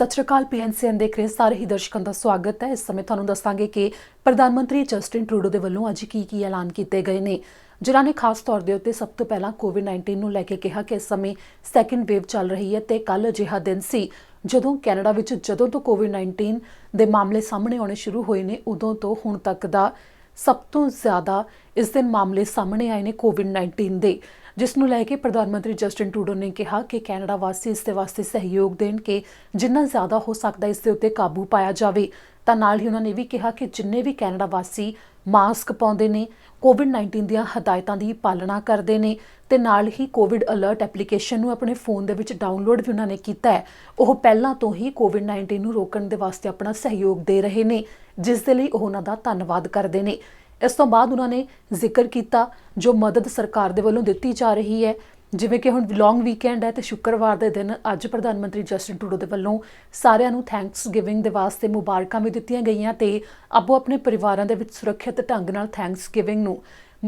ਸਤਿ ਸ਼੍ਰੀ ਅਕਾਲ PNCN ਦੇਖ ਰਹੇ ਸਾਰੇ ਹੀ ਦਰਸ਼ਕਾਂ ਦਾ ਸਵਾਗਤ ਹੈ। ਇਸ ਸਮੇਂ ਤੁਹਾਨੂੰ ਦੱਸਾਂਗੇ ਕਿ ਪ੍ਰਧਾਨ ਮੰਤਰੀ ਜਸਟਿਨ ਟਰੂਡੋ ਦੇ ਵੱਲੋਂ ਅੱਜ ਕੀ ਐਲਾਨ ਕੀਤੇ ਗਏ ਨੇ, ਜਿਨ੍ਹਾਂ ਨੇ ਖਾਸ ਤੌਰ ਦੇ ਉੱਤੇ ਸਭ ਤੋਂ ਪਹਿਲਾਂ ਕੋਵਿਡ-19 ਨੂੰ ਲੈ ਕੇ ਕਿਹਾ ਕਿ ਇਸ ਸਮੇਂ ਸੈਕੰਡ ਵੇਵ ਚੱਲ ਰਹੀ ਹੈ ਤੇ ਕੱਲ ਅਜਿਹਾ ਦਿਨ ਸੀ ਜਦੋਂ ਕੈਨੇਡਾ ਵਿੱਚ ਜਦੋਂ ਤੋਂ ਕੋਵਿਡ-19 ਦੇ ਮਾਮਲੇ ਸਾਹਮਣੇ ਆਉਣੇ ਸ਼ੁਰੂ ਹੋਏ ਨੇ, ਉਦੋਂ ਤੋਂ ਹੁਣ ਤੱਕ ਦਾ ਸਭ ਤੋਂ ਜ਼ਿਆਦਾ ਇਸ ਦਿਨ ਮਾਮਲੇ ਸਾਹਮਣੇ ਆਏ ਨੇ ਕੋਵਿਡ-19 ਦੇ, ਜਿਸ ਨੂੰ ਲੈ ਕੇ ਪ੍ਰਧਾਨ ਮੰਤਰੀ ਜਸਟਿਨ ਟਰੂਡੋ ਨੇ ਕਿਹਾ ਕਿ ਕੈਨੇਡਾ ਵਾਸੀ ਇਸ ਦੇ ਵਾਸਤੇ ਸਹਿਯੋਗ ਦੇਣ ਕਿ ਜਿੰਨਾ ਜ਼ਿਆਦਾ ਹੋ ਸਕਦਾ ਇਸ ਦੇ ਉੱਤੇ ਕਾਬੂ ਪਾਇਆ ਜਾਵੇ। ਤਾਂ ਨਾਲ ਹੀ ਉਹਨਾਂ ਨੇ ਵੀ ਕਿਹਾ ਕਿ ਜਿੰਨੇ ਵੀ ਕੈਨੇਡਾ ਵਾਸੀ ਮਾਸਕ ਪਾਉਂਦੇ ਨੇ, ਕੋਵਿਡ-19 ਦੀਆਂ ਹਦਾਇਤਾਂ ਦੀ ਪਾਲਣਾ ਕਰਦੇ ਨੇ ਤੇ ਨਾਲ ਹੀ ਕੋਵਿਡ ਅਲਰਟ ਐਪਲੀਕੇਸ਼ਨ ਨੂੰ ਆਪਣੇ ਫੋਨ ਦੇ ਵਿੱਚ ਡਾਊਨਲੋਡ ਵੀ ਉਹਨਾਂ ਨੇ ਕੀਤਾ ਹੈ, ਉਹ ਪਹਿਲਾਂ ਤੋਂ ਹੀ ਕੋਵਿਡ-19 ਨੂੰ ਰੋਕਣ ਦੇ ਵਾਸਤੇ ਆਪਣਾ ਸਹਿਯੋਗ ਦੇ ਰਹੇ ਨੇ, ਜਿਸ ਦੇ ਲਈ ਉਹ ਉਹਨਾਂ ਦਾ ਧੰਨਵਾਦ ਕਰਦੇ ਨੇ। ਇਸ ਤੋਂ ਬਾਅਦ ਉਹਨਾਂ ਨੇ ਜ਼ਿਕਰ ਕੀਤਾ ਜੋ ਮਦਦ ਸਰਕਾਰ ਦੇ ਵੱਲੋਂ ਦਿੱਤੀ ਜਾ ਰਹੀ ਹੈ, ਜਿਵੇਂ ਕਿ ਹੁਣ ਲੌਂਗ ਵੀਕਐਂਡ ਹੈ ਤੇ ਸ਼ੁੱਕਰਵਾਰ ਦੇ ਦਿਨ ਅੱਜ ਪ੍ਰਧਾਨ ਮੰਤਰੀ ਜਸਟਿਨ ਟਰੂਡੋ ਦੇ ਵੱਲੋਂ ਸਾਰਿਆਂ ਨੂੰ ਥੈਂਕਸ ਗਿਵਿੰਗ ਦੇ ਵਾਸਤੇ ਮੁਬਾਰਕਾਂ ਵੀ ਦਿੱਤੀਆਂ ਗਈਆਂ ਤੇ ਆਪੋ ਆਪਣੇ ਪਰਿਵਾਰਾਂ ਦੇ ਵਿੱਚ ਸੁਰੱਖਿਅਤ ਢੰਗ ਨਾਲ ਥੈਂਕਸ ਗਿਵਿੰਗ ਨੂੰ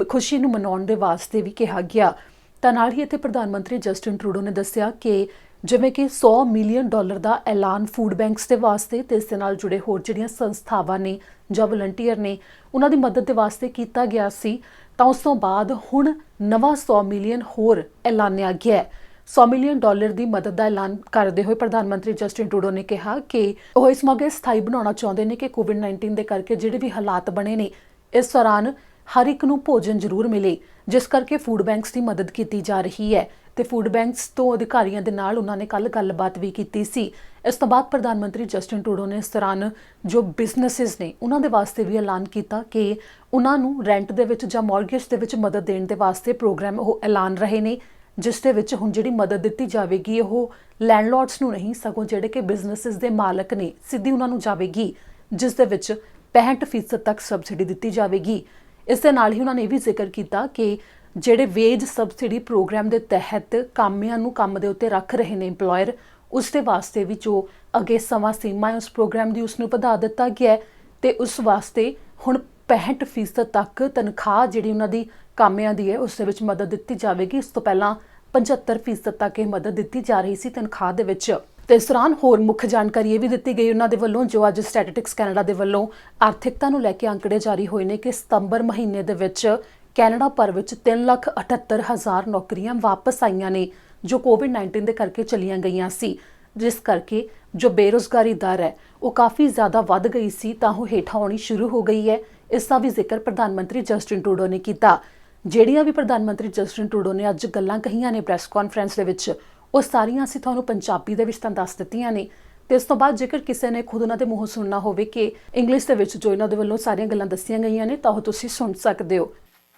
ਖੁਸ਼ੀ ਨੂੰ ਮਨਾਉਣ ਦੇ ਵਾਸਤੇ ਵੀ ਕਿਹਾ ਗਿਆ। ਤਾਂ ਨਾਲ ਹੀ ਇੱਥੇ ਪ੍ਰਧਾਨ ਮੰਤਰੀ ਜਸਟਿਨ ਟਰੂਡੋ ਨੇ ਦੱਸਿਆ ਕਿ ਜਿਵੇਂ ਕਿ $100 ਮਿਲੀਅਨ ਦਾ ਐਲਾਨ ਫੂਡ ਬੈਂਕਸ ਦੇ ਵਾਸਤੇ ਤੇ ਇਸ ਦੇ ਨਾਲ ਜੁੜੇ ਹੋਰ ਜਿਹੜੀਆਂ ਸੰਸਥਾਵਾਂ ਨੇ ਜਾਂ ਵਲੰਟੀਅਰ ਨੇ ਉਹਨਾਂ ਦੀ ਮਦਦ ਦੇ ਵਾਸਤੇ ਕੀਤਾ ਗਿਆ ਸੀ, ਤਾਂ ਉਸ ਤੋਂ ਬਾਅਦ ਹੁਣ ਨਵਾਂ 100 ਮਿਲੀਅਨ ਹੋਰ ਐਲਾਨਿਆ ਗਿਆ ਹੈ। $100 ਮਿਲੀਅਨ ਦੀ ਮਦਦ ਦਾ ਐਲਾਨ ਕਰਦੇ ਹੋਏ ਪ੍ਰਧਾਨ ਮੰਤਰੀ ਜਸਟਿਨ ਟਰੂਡੋ ਨੇ ਕਿਹਾ ਕਿ ਉਹ ਇਸ ਮੌਕੇ ਸਥਾਈ ਬਣਾਉਣਾ ਚਾਹੁੰਦੇ ਨੇ ਕਿ ਕੋਵਿਡ-19 ਦੇ ਕਰਕੇ ਜਿਹੜੇ ਵੀ ਹਾਲਾਤ ਬਣੇ ਨੇ ਇਸ ਦੌਰਾਨ ਹਰ ਇੱਕ ਨੂੰ ਭੋਜਨ ਜ਼ਰੂਰ ਮਿਲੇ, ਜਿਸ ਕਰਕੇ ਫੂਡ ਬੈਂਕਸ ਦੀ ਮਦਦ ਕੀਤੀ ਜਾ ਰਹੀ ਹੈ ਤੇ ਫੂਡ ਬੈਂਕਸ ਤੋਂ ਅਧਿਕਾਰੀਆਂ ਦੇ ਨਾਲ ਉਹਨਾਂ ਨੇ ਕੱਲ ਗੱਲਬਾਤ ਵੀ ਕੀਤੀ ਸੀ। ਇਸ ਤੋਂ ਬਾਅਦ ਪ੍ਰਧਾਨ ਮੰਤਰੀ ਜਸਟਿਨ ਟਰੂਡੋ ਨੇ ਇਸ ਦੌਰਾਨ ਜੋ ਬਿਜ਼ਨੈਸਿਸ ਨੇ ਉਹਨਾਂ ਦੇ ਵਾਸਤੇ ਵੀ ਐਲਾਨ ਕੀਤਾ ਕਿ ਉਹਨਾਂ ਨੂੰ ਰੈਂਟ ਦੇ ਵਿੱਚ ਜਾਂ ਮੌਰਗੇਜ ਦੇ ਵਿੱਚ ਮਦਦ ਦੇਣ ਦੇ ਵਾਸਤੇ ਪ੍ਰੋਗਰਾਮ ਉਹ ਐਲਾਨ ਰਹੇ ਨੇ, ਜਿਸ ਦੇ ਵਿੱਚ ਹੁਣ ਜਿਹੜੀ ਮਦਦ ਦਿੱਤੀ ਜਾਵੇਗੀ ਉਹ ਲੈਂਡਲੋਰਡਸ ਨੂੰ ਨਹੀਂ ਸਗੋਂ ਜਿਹੜੇ ਕਿ ਬਿਜ਼ਨੈਸਿਸ ਦੇ ਮਾਲਕ ਨੇ ਸਿੱਧੀ ਉਹਨਾਂ ਨੂੰ ਜਾਵੇਗੀ, ਜਿਸ ਦੇ ਵਿੱਚ 65% ਤੱਕ ਸਬਸਿਡੀ ਦਿੱਤੀ ਜਾਵੇਗੀ। ਇਸ ਦੇ ਨਾਲ ਹੀ ਉਹਨਾਂ ਨੇ ਇਹ ਵੀ ਜ਼ਿਕਰ ਕੀਤਾ ਕਿ ਜਿਹੜੇ ਵੇਜ ਸਬਸਿਡੀ ਪ੍ਰੋਗਰਾਮ ਦੇ ਤਹਿਤ ਕਾਮਿਆਂ ਨੂੰ ਕੰਮ ਦੇ ਉੱਤੇ ਰੱਖ ਰਹੇ ਨੇ ਇੰਪਲੋਇਰ, ਉਸ ਦੇ ਵਾਸਤੇ ਵੀ ਜੋ ਅੱਗੇ ਸਮਾਂ ਸੀਮਾ ਹੈ ਉਸ ਪ੍ਰੋਗਰਾਮ ਦੀ ਉਸ ਨੂੰ ਵਧਾ ਦਿੱਤਾ ਗਿਆ ਤੇ ਉਸ ਵਾਸਤੇ ਹੁਣ 65% ਤੱਕ ਤਨਖਾਹ ਜਿਹੜੀ ਉਹਨਾਂ ਦੀ ਕਾਮਿਆਂ ਦੀ ਹੈ ਉਸ ਦੇ ਵਿੱਚ ਮਦਦ ਦਿੱਤੀ ਜਾਵੇਗੀ। ਇਸ ਤੋਂ ਪਹਿਲਾਂ 75% ਤੱਕ ਇਹ ਮਦਦ ਦਿੱਤੀ ਜਾ ਰਹੀ ਸੀ ਤਨਖਾਹ ਦੇ ਵਿੱਚ। ਤੇ ਇਸ ਦੌਰਾਨ ਹੋਰ ਮੁੱਖ ਜਾਣਕਾਰੀ ਇਹ ਵੀ ਦਿੱਤੀ ਗਈ ਉਹਨਾਂ ਦੇ ਵੱਲੋਂ ਜੋ ਅੱਜ ਸਟੈਟਿਸਟਿਕਸ ਕੈਨੇਡਾ ਦੇ ਵੱਲੋਂ ਆਰਥਿਕਤਾ ਨੂੰ ਲੈ ਕੇ ਅੰਕੜੇ ਜਾਰੀ ਹੋਏ ਨੇ ਕਿ ਸਤੰਬਰ ਮਹੀਨੇ ਦੇ ਵਿੱਚ ਕੈਨੇਡਾ ਭਰ ਵਿੱਚ 3,78,000 ਨੌਕਰੀਆਂ ਵਾਪਸ ਆਈਆਂ ਨੇ ਜੋ ਕੋਵਿਡ-19 ਦੇ ਕਰਕੇ ਚਲੀਆਂ ਗਈਆਂ ਸੀ, ਜਿਸ ਕਰਕੇ ਜੋ ਬੇਰੁਜ਼ਗਾਰੀ ਦਰ ਹੈ ਉਹ ਕਾਫੀ ਜ਼ਿਆਦਾ ਵੱਧ ਗਈ ਸੀ ਤਾਂ ਉਹ ਹੇਠਾਂ ਆਉਣੀ ਸ਼ੁਰੂ ਹੋ ਗਈ ਹੈ। ਇਸ ਦਾ ਵੀ ਜ਼ਿਕਰ ਪ੍ਰਧਾਨ ਮੰਤਰੀ ਜਸਟਿਨ ਟਰੂਡੋ ਨੇ ਕੀਤਾ। ਜਿਹੜੀਆਂ ਵੀ ਪ੍ਰਧਾਨ ਮੰਤਰੀ ਜਸਟਿਨ ਟਰੂਡੋ ਨੇ ਅੱਜ ਗੱਲਾਂ ਕਹੀਆਂ ਨੇ ਪ੍ਰੈਸ ਕਾਨਫਰੰਸ ਦੇ ਵਿੱਚ, ਉਹ ਸਾਰੀਆਂ ਅਸੀਂ ਤੁਹਾਨੂੰ ਪੰਜਾਬੀ ਦੇ ਵਿੱਚ ਤਾਂ ਦੱਸ ਦਿੱਤੀਆਂ ਨੇ ਤੇ ਇਸ ਤੋਂ ਬਾਅਦ ਜੇਕਰ ਕਿਸੇ ਨੇ ਖੁਦ ਉਹਨਾਂ ਦੇ ਮੂੰਹੋਂ ਸੁਣਨਾ ਹੋਵੇ ਕਿ ਇੰਗਲਿਸ਼ ਦੇ ਵਿੱਚ ਜੋ ਇਹਨਾਂ ਦੇ ਵੱਲੋਂ ਸਾਰੀਆਂ ਗੱਲਾਂ ਦੱਸੀਆਂ ਗਈਆਂ ਨੇ ਤਾਂ ਉਹ ਤੁਸੀਂ ਸੁਣ ਸਕਦੇ ਹੋ।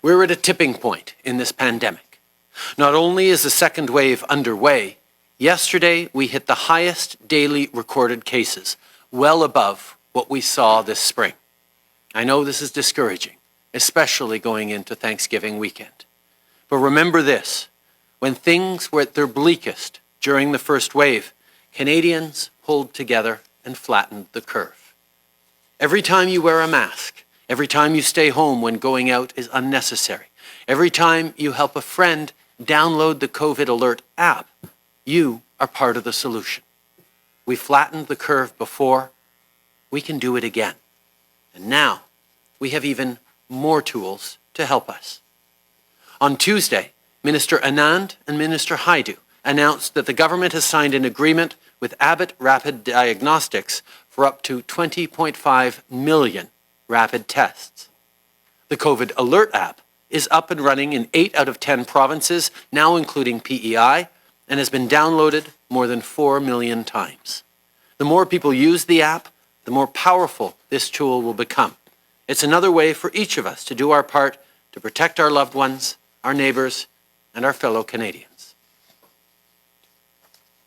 We're at a tipping point in this pandemic. Not only is the second wave underway, yesterday we hit the highest daily recorded cases, well above what we saw this spring. I know this is discouraging, especially going into Thanksgiving weekend. But remember this, when things were at their bleakest during the first wave, Canadians pulled together and flattened the curve. Every time you wear a mask, every time you stay home when going out is unnecessary, every time you help a friend download the COVID alert app, you are part of the solution. We flattened the curve before, we can do it again. And now we have even more tools to help us. On Tuesday, Minister Anand and Minister Haidu announced that the government has signed an agreement with Abbott Rapid Diagnostics for up to 20.5 million rapid tests. The COVID Alert app is up and running in 8 out of 10 provinces, now including PEI, and has been downloaded more than 4 million times. The more people use the app, the more powerful this tool will become. It's another way for each of us to do our part to protect our loved ones, our neighbours, and our fellow Canadians.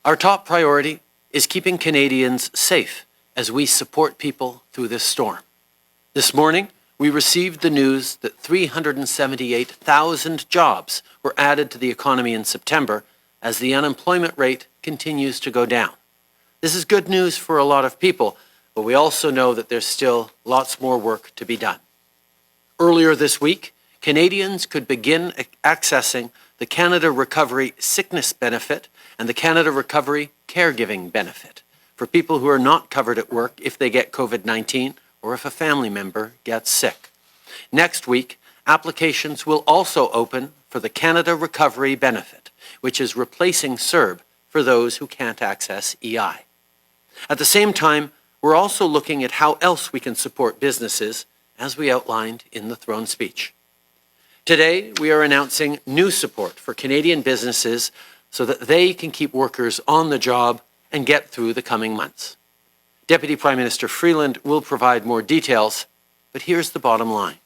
Our top priority is keeping Canadians safe as we support people through this storm. This morning, we received the news that 378,000 jobs were added to the economy in September as the unemployment rate continues to go down. This is good news for a lot of people, but we also know that there's still lots more work to be done. Earlier this week, Canadians could begin accessing the Canada Recovery Sickness Benefit and the Canada Recovery Caregiving Benefit for people who are not covered at work if they get COVID-19 or if a family member gets sick. Next week, applications will also open for the Canada Recovery Benefit, which is replacing CERB for those who can't access EI. At the same time, we're also looking at how else we can support businesses, as we outlined in the throne speech. Today, we are announcing new support for Canadian businesses so that they can keep workers on the job and get through the coming months. Deputy Prime Minister Freeland will provide more details, but here's the bottom line.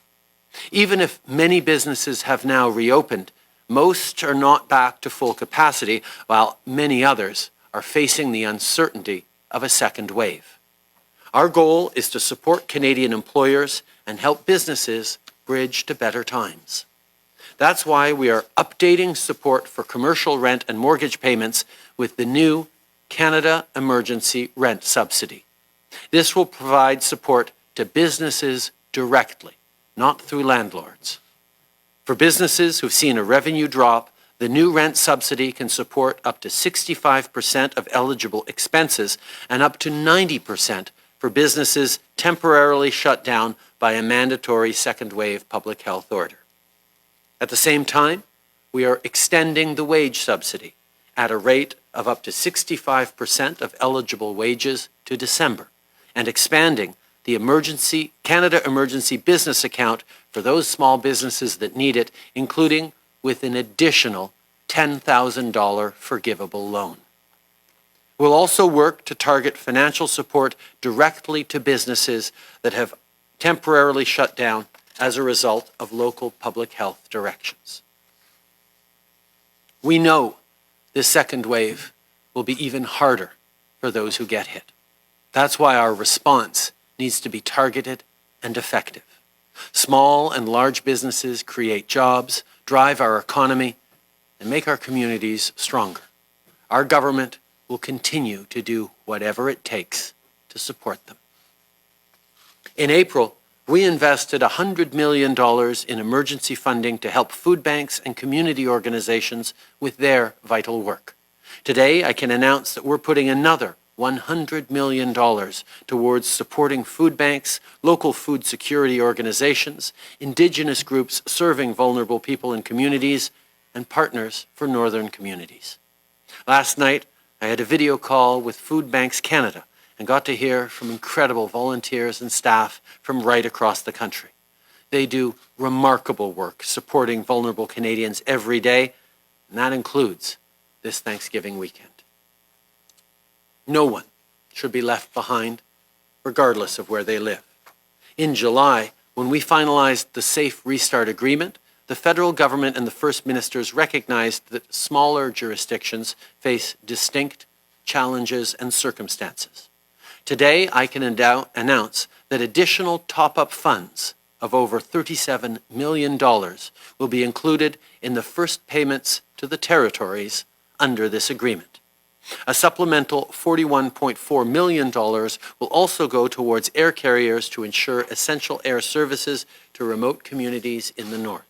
Even if many businesses have now reopened, most are not back to full capacity, while many others are facing the uncertainty of a second wave. Our goal is to support Canadian employers and help businesses bridge to better times. That's why we are updating support for commercial rent and mortgage payments with the new Canada Emergency Rent Subsidy. This will provide support to businesses directly, not through landlords. For businesses who've seen a revenue drop, the new rent subsidy can support up to 65% of eligible expenses and up to 90% for businesses temporarily shut down by a mandatory second wave public health order. At the same time, we are extending the wage subsidy at a rate of up to 65% of eligible wages to December and expanding the Canada Emergency Business Account for those small businesses that need it, including with an additional $10,000 forgivable loan. We'll also work to target financial support directly to businesses that have temporarily shut down as a result of local public health directions. We know this second wave will be even harder for those who get hit. That's why our response needs to be targeted and effective. Small and large businesses create jobs, drive our economy, and make our communities stronger. Our government will continue to do whatever it takes to support them. In April, we invested $100 million in emergency funding to help food banks and community organizations with their vital work. Today, I can announce that we're putting another $100 million towards supporting food banks, local food security organizations, Indigenous groups serving vulnerable people and communities, and partners for northern communities. Last night, I had a video call with Food Banks Canada and got to hear from incredible volunteers and staff from right across the country. They do remarkable work supporting vulnerable Canadians every day, and that includes this Thanksgiving weekend. No one should be left behind, regardless of where they live. In July, when we finalized the Safe Restart Agreement, the federal government and the First Ministers recognized that smaller jurisdictions face distinct challenges and circumstances. Today, I can announce that additional top-up funds of over $37 million will be included in the first payments to the territories under this agreement. A supplemental $41.4 million will also go towards air carriers to ensure essential air services to remote communities in the north.